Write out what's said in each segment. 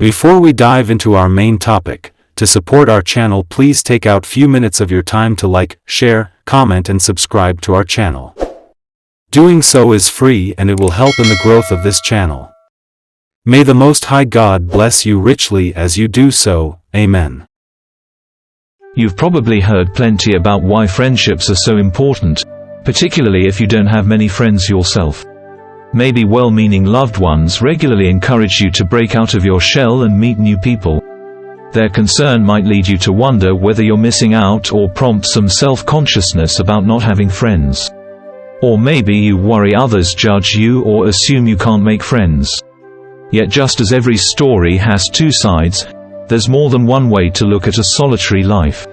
Before we dive into our main topic, to support our channel, please take out few minutes of your time to like, share, comment and subscribe to our channel. Doing so is free and it will help in the growth of this channel. May the Most High God bless you richly as you do so. Amen. You've probably heard plenty about why friendships are so important, particularly if you don't have many friends yourself. Maybe well-meaning loved ones regularly encourage you to break out of your shell and meet new people. Their concern might lead you to wonder whether you're missing out or prompt some self-consciousness about not having friends. Or maybe you worry others judge you or assume you can't make friends. Yet just as every story has two sides, there's more than one way to look at a solitary life.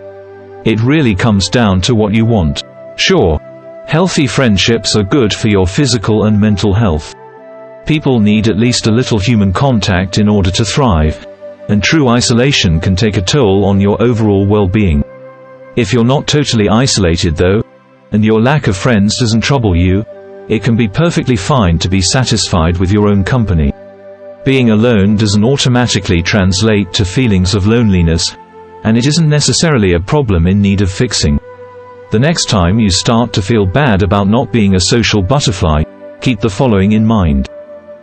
It really comes down to what you want. Sure, healthy friendships are good for your physical and mental health. People need at least a little human contact in order to thrive, and true isolation can take a toll on your overall well-being. If you're not totally isolated though, and your lack of friends doesn't trouble you, it can be perfectly fine to be satisfied with your own company. Being alone doesn't automatically translate to feelings of loneliness, and it isn't necessarily a problem in need of fixing. The next time you start to feel bad about not being a social butterfly, keep the following in mind.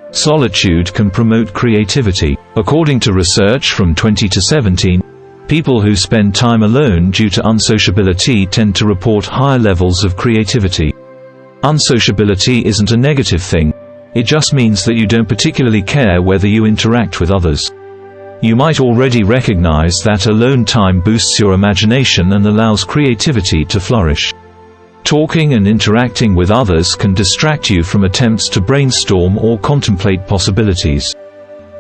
Solitude can promote creativity. According to research from 2017, people who spend time alone due to unsociability tend to report higher levels of creativity. Unsociability isn't a negative thing. It just means that you don't particularly care whether you interact with others. You might already recognize that alone time boosts your imagination and allows creativity to flourish. Talking and interacting with others can distract you from attempts to brainstorm or contemplate possibilities.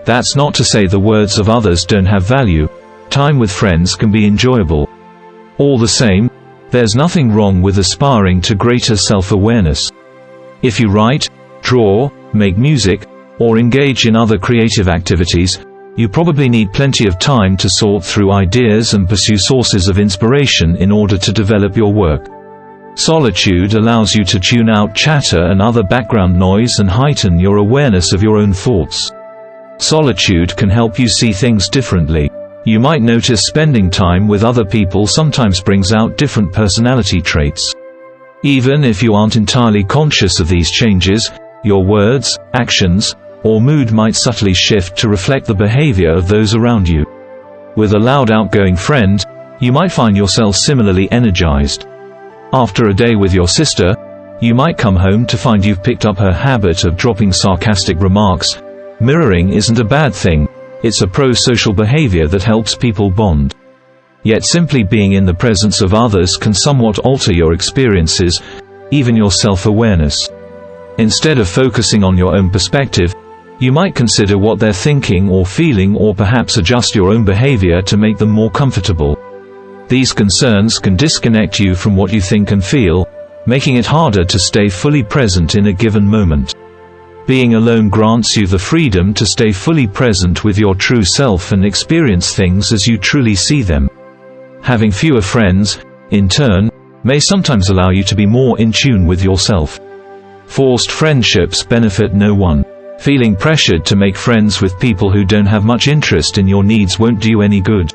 That's not to say the words of others don't have value. Time with friends can be enjoyable. All the same, there's nothing wrong with aspiring to greater self-awareness. If you write, draw, make music, or engage in other creative activities, you probably need plenty of time to sort through ideas and pursue sources of inspiration in order to develop your work. Solitude allows you to tune out chatter and other background noise and heighten your awareness of your own thoughts. Solitude can help you see things differently. You might notice spending time with other people sometimes brings out different personality traits. Even if you aren't entirely conscious of these changes, your words, actions, or mood might subtly shift to reflect the behavior of those around you. With a loud outgoing friend, you might find yourself similarly energized. After a day with your sister, you might come home to find you've picked up her habit of dropping sarcastic remarks. Mirroring isn't a bad thing. It's a pro-social behavior that helps people bond. Yet simply being in the presence of others can somewhat alter your experiences, even your self-awareness. Instead of focusing on your own perspective, you might consider what they're thinking or feeling, or perhaps adjust your own behavior to make them more comfortable. These concerns can disconnect you from what you think and feel, making it harder to stay fully present in a given moment. Being alone grants you the freedom to stay fully present with your true self and experience things as you truly see them. Having fewer friends, in turn, may sometimes allow you to be more in tune with yourself. Forced friendships benefit no one. Feeling pressured to make friends with people who don't have much interest in your needs won't do you any good.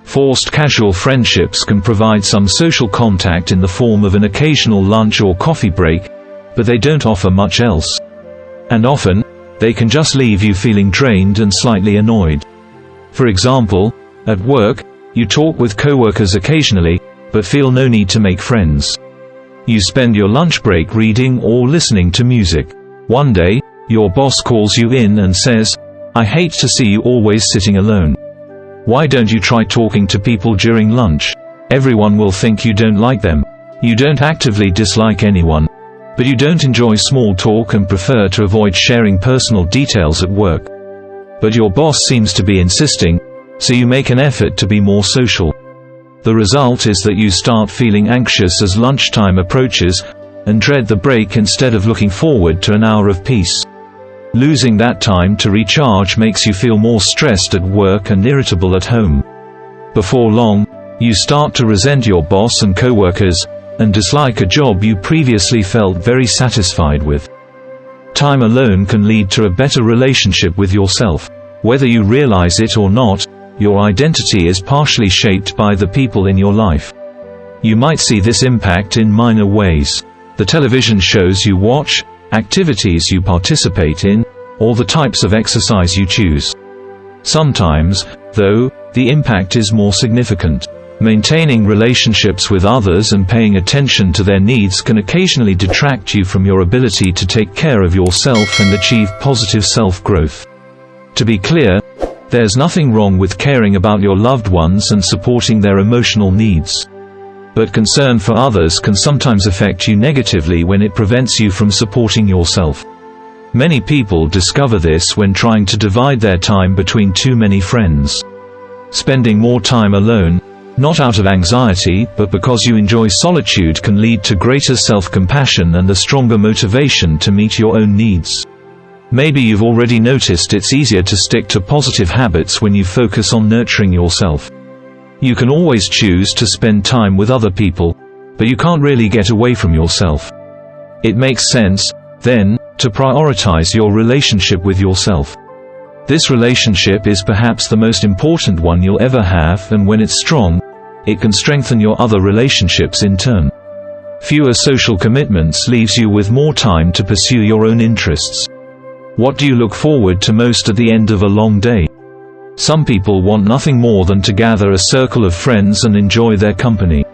Forced casual friendships can provide some social contact in the form of an occasional lunch or coffee break, but they don't offer much else. And often, they can just leave you feeling drained and slightly annoyed. For example, at work, you talk with coworkers occasionally, but feel no need to make friends. You spend your lunch break reading or listening to music. One day, your boss calls you in and says, "I hate to see you always sitting alone. Why don't you try talking to people during lunch? Everyone will think you don't like them. You don't actively dislike anyone, but you don't enjoy small talk and prefer to avoid sharing personal details at work. But your boss seems to be insisting, so you make an effort to be more social. The result is that you start feeling anxious as lunchtime approaches, and dread the break instead of looking forward to an hour of peace. Losing that time to recharge makes you feel more stressed at work and irritable at home. Before long, you start to resent your boss and coworkers, and dislike a job you previously felt very satisfied with. Time alone can lead to a better relationship with yourself. Whether you realize it or not, your identity is partially shaped by the people in your life. You might see this impact in minor ways: the television shows you watch, activities you participate in, or the types of exercise you choose. Sometimes, though, the impact is more significant. Maintaining relationships with others and paying attention to their needs can occasionally detract you from your ability to take care of yourself and achieve positive self-growth. To be clear, there's nothing wrong with caring about your loved ones and supporting their emotional needs. But concern for others can sometimes affect you negatively when it prevents you from supporting yourself. Many people discover this when trying to divide their time between too many friends. Spending more time alone, not out of anxiety but because you enjoy solitude, can lead to greater self-compassion and a stronger motivation to meet your own needs. Maybe you've already noticed it's easier to stick to positive habits when you focus on nurturing yourself. You can always choose to spend time with other people, but you can't really get away from yourself. It makes sense, then, to prioritize your relationship with yourself. This relationship is perhaps the most important one you'll ever have, and when it's strong, it can strengthen your other relationships in turn. Fewer social commitments leaves you with more time to pursue your own interests. What do you look forward to most at the end of a long day? Some people want nothing more than to gather a circle of friends and enjoy their company.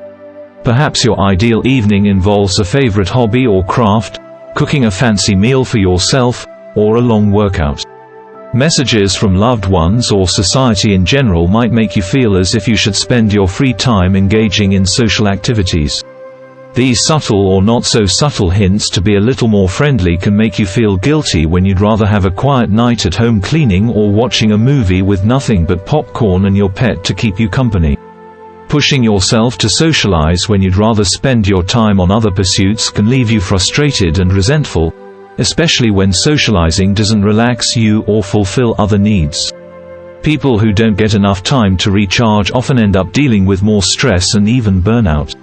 Perhaps your ideal evening involves a favorite hobby or craft, cooking a fancy meal for yourself, or a long workout. Messages from loved ones or society in general might make you feel as if you should spend your free time engaging in social activities. These subtle or not so subtle hints to be a little more friendly can make you feel guilty when you'd rather have a quiet night at home cleaning or watching a movie with nothing but popcorn and your pet to keep you company. Pushing yourself to socialize when you'd rather spend your time on other pursuits can leave you frustrated and resentful, especially when socializing doesn't relax you or fulfill other needs. People who don't get enough time to recharge often end up dealing with more stress and even burnout.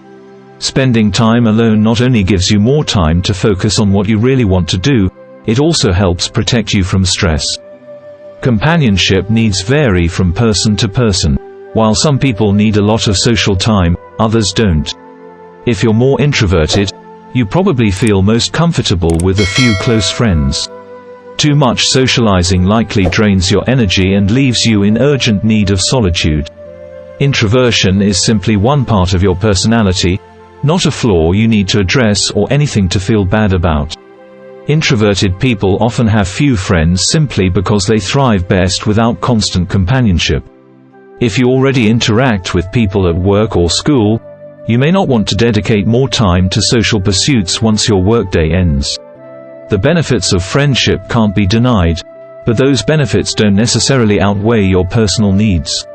Spending time alone not only gives you more time to focus on what you really want to do, it also helps protect you from stress. Companionship needs vary from person to person. While some people need a lot of social time, others don't. If you're more introverted, you probably feel most comfortable with a few close friends. Too much socializing likely drains your energy and leaves you in urgent need of solitude. Introversion is simply one part of your personality, not a flaw you need to address or anything to feel bad about. Introverted people often have few friends simply because they thrive best without constant companionship. If you already interact with people at work or school, you may not want to dedicate more time to social pursuits once your workday ends. The benefits of friendship can't be denied, but those benefits don't necessarily outweigh your personal needs.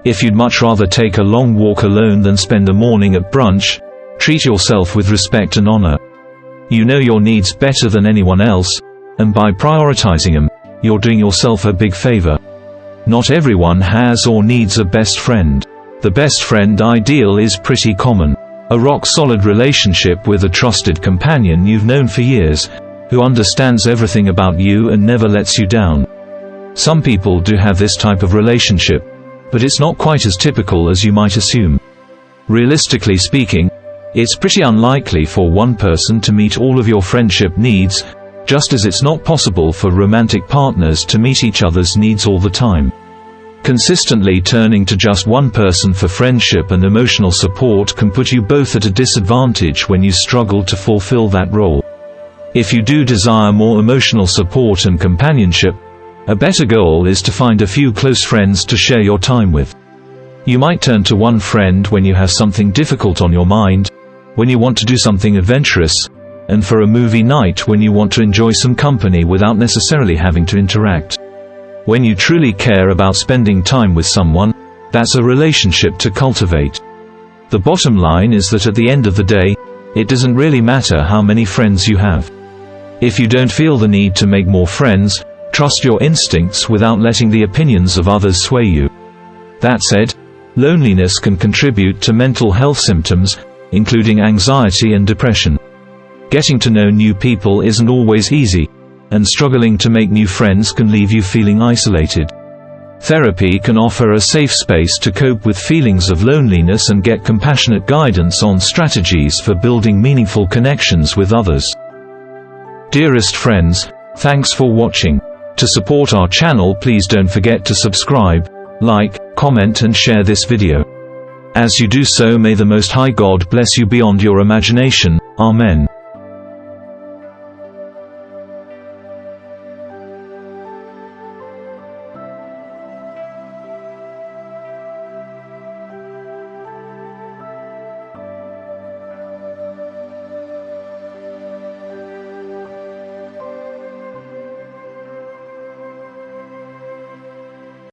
If you'd much rather take a long walk alone than spend a morning at brunch, treat yourself with respect and honor. You know your needs better than anyone else, and by prioritizing them, you're doing yourself a big favor. Not everyone has or needs a best friend. The best friend ideal is pretty common. A rock-solid relationship with a trusted companion you've known for years, who understands everything about you and never lets you down. Some people do have this type of relationship, but it's not quite as typical as you might assume. Realistically speaking, it's pretty unlikely for one person to meet all of your friendship needs, just as it's not possible for romantic partners to meet each other's needs all the time. Consistently turning to just one person for friendship and emotional support can put you both at a disadvantage when you struggle to fulfill that role. If you do desire more emotional support and companionship, a better goal is to find a few close friends to share your time with. You might turn to one friend when you have something difficult on your mind, when you want to do something adventurous, and for a movie night when you want to enjoy some company without necessarily having to interact. When you truly care about spending time with someone, that's a relationship to cultivate. The bottom line is that at the end of the day, it doesn't really matter how many friends you have. If you don't feel the need to make more friends, trust your instincts without letting the opinions of others sway you. That said, loneliness can contribute to mental health symptoms, including anxiety and depression. Getting to know new people isn't always easy, and struggling to make new friends can leave you feeling isolated. Therapy can offer a safe space to cope with feelings of loneliness and get compassionate guidance on strategies for building meaningful connections with others. Dearest friends, thanks for watching. To support our channel, please don't forget to subscribe, like, comment and share this video. As you do so, may the Most High God bless you beyond your imagination. Amen.